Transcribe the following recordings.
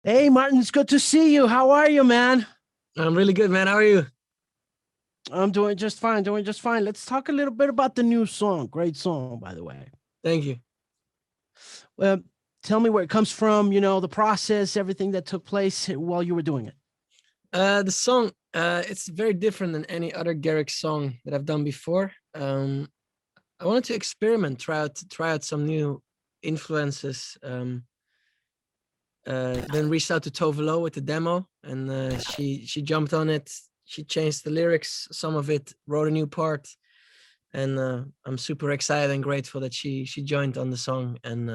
Hey, Martin, it's good to see you. How are you, man? I'm really good, man. How are you? I'm doing just fine, doing just fine. Let's talk a little bit about the new song. Great song, by the way. Thank you. Uh, Tell me where it comes from, the process, everything that took place while you were doing it. The song, it's very different than any other Garrix song that I've done before. I wanted to experiment, try out some new influences. Then reached out to Tove Lo with the demo, and she jumped on it. She changed the lyrics, some of it, wrote a new part, and I'm super excited and grateful that she joined on the song. And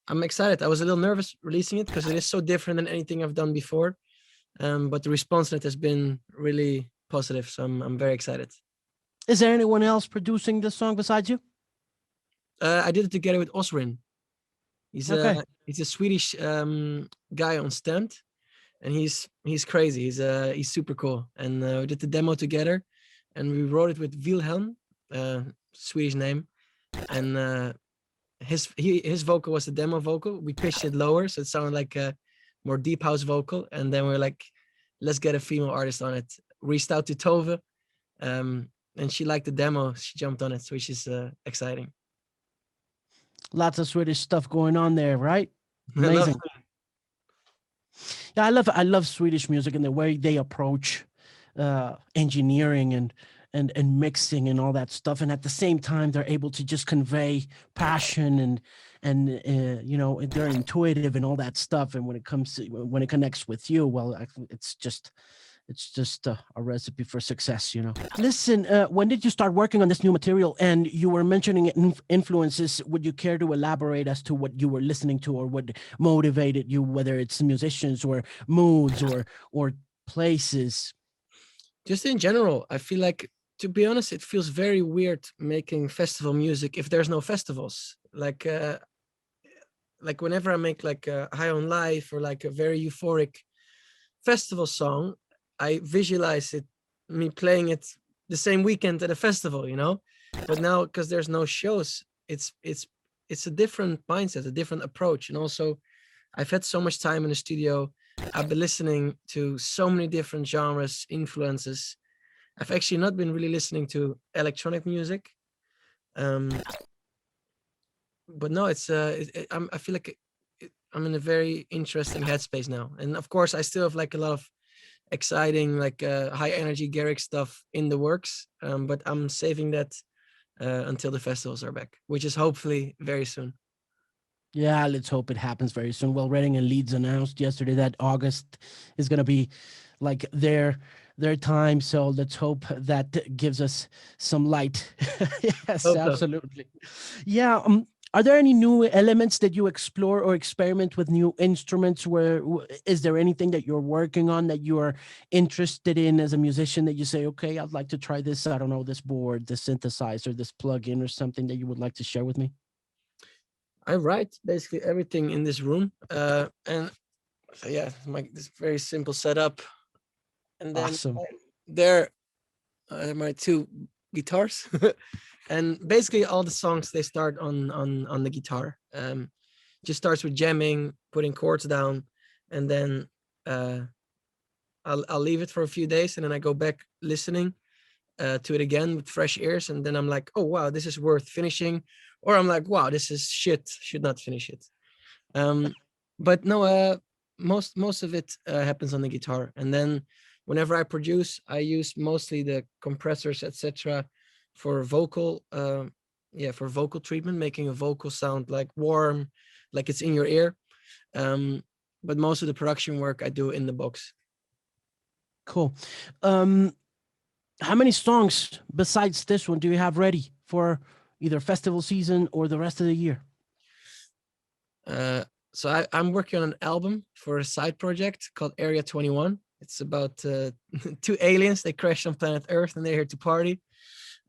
I'm excited. I was a little nervous releasing it because it is so different than anything I've done before. But the response to it has been really positive, so I'm very excited. Is there anyone else producing this song besides you? I did it together with Osrin. He's Okay. a Swedish guy on Stand, and he's crazy. He's super cool. And we did the demo together, and we wrote it with Wilhelm, Swedish name, and his vocal was the demo vocal. We pitched it lower, so it sounded like a more deep house vocal. And then we're like, let's get a female artist on it. Reached out to Tove, and she liked the demo. She jumped on it, which is exciting. Lots of Swedish stuff going on there, right? Amazing. Yeah, I love Swedish music and the way they approach engineering and mixing and all that stuff, and at the same time they're able to just convey passion and they're intuitive and all that stuff. And when it connects with you, well, it's just a recipe for success. Listen, when did you start working on this new material? And you were mentioning influences. Would you care to elaborate as to what you were listening to or what motivated you, whether it's musicians or moods or places? Just in general, I feel like, to be honest, it feels very weird making festival music if there's no festivals. Like whenever I make like a High on Life or like a very euphoric festival song, I visualize me playing it the same weekend at a festival, But now, because there's no shows, it's a different mindset, a different approach. And also, I've had so much time in the studio. I've been listening to so many different genres, influences. I've actually not been really listening to electronic music. But no, I feel like I'm in a very interesting headspace now. And of course, I still have like a lot of exciting, like high energy Garrix stuff in the works. But I'm saving that until the festivals are back, which is hopefully very soon. Yeah, let's hope it happens very soon. Well, Reading and Leeds announced yesterday that August is going to be like their time. So let's hope that gives us some light. Yes, Hope so. Absolutely. Yeah. Are there any new elements that you explore or experiment with new instruments? Is there anything that you're working on that you are interested in as a musician that you say, okay, I'd like to try this, I don't know, this board, this synthesizer, this plugin or something that you would like to share with me? I write basically everything in this room. And so yeah, this very simple setup. And then Awesome. there are my two guitars. And basically all the songs, they start on the guitar. Just starts with jamming, putting chords down, and then I'll leave it for a few days, and then I go back listening to it again with fresh ears, and then I'm like, oh wow, this is worth finishing, or I'm like, wow, this is shit, should not finish it. But no, most of it happens on the guitar, and then whenever I produce, I use mostly the compressors, etc., for vocal treatment, making a vocal sound like warm, like it's in your ear. But most of the production work I do in the box. Cool. How many songs besides this one do you have ready for either festival season or the rest of the year? So I'm working on an album for a side project called Area 21. It's about two aliens. They crashed on planet Earth and they're here to party.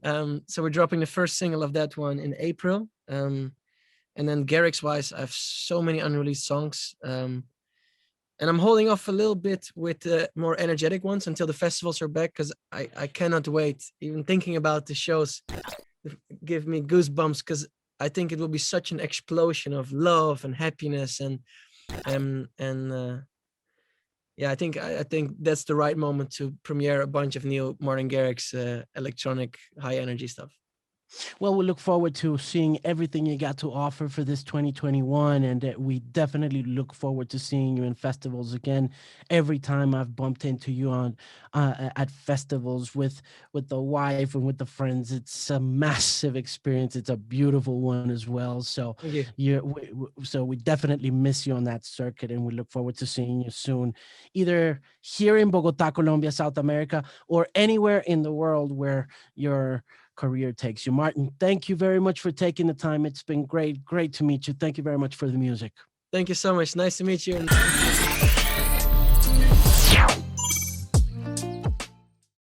So we're dropping the first single of that one in April. And then Garrix wise, I have so many unreleased songs. And I'm holding off a little bit with more energetic ones until the festivals are back, because I cannot wait. Even thinking about the shows give me goosebumps, because I think it will be such an explosion of love and happiness. And And yeah, I think that's the right moment to premiere a bunch of new Martin Garrix electronic high energy stuff. Well, we look forward to seeing everything you got to offer for this 2021, and we definitely look forward to seeing you in festivals again. Every time I've bumped into you on at festivals with the wife and with the friends, it's a massive experience. It's a beautiful one as well. So Thank you. so we definitely miss you on that circuit, and we look forward to seeing you soon, either here in Bogota, Colombia, South America, or anywhere in the world where your career takes you. Martin, thank you very much for taking the time. It's been great to meet you. Thank you very much for the music. Thank you so much. Nice to meet you. And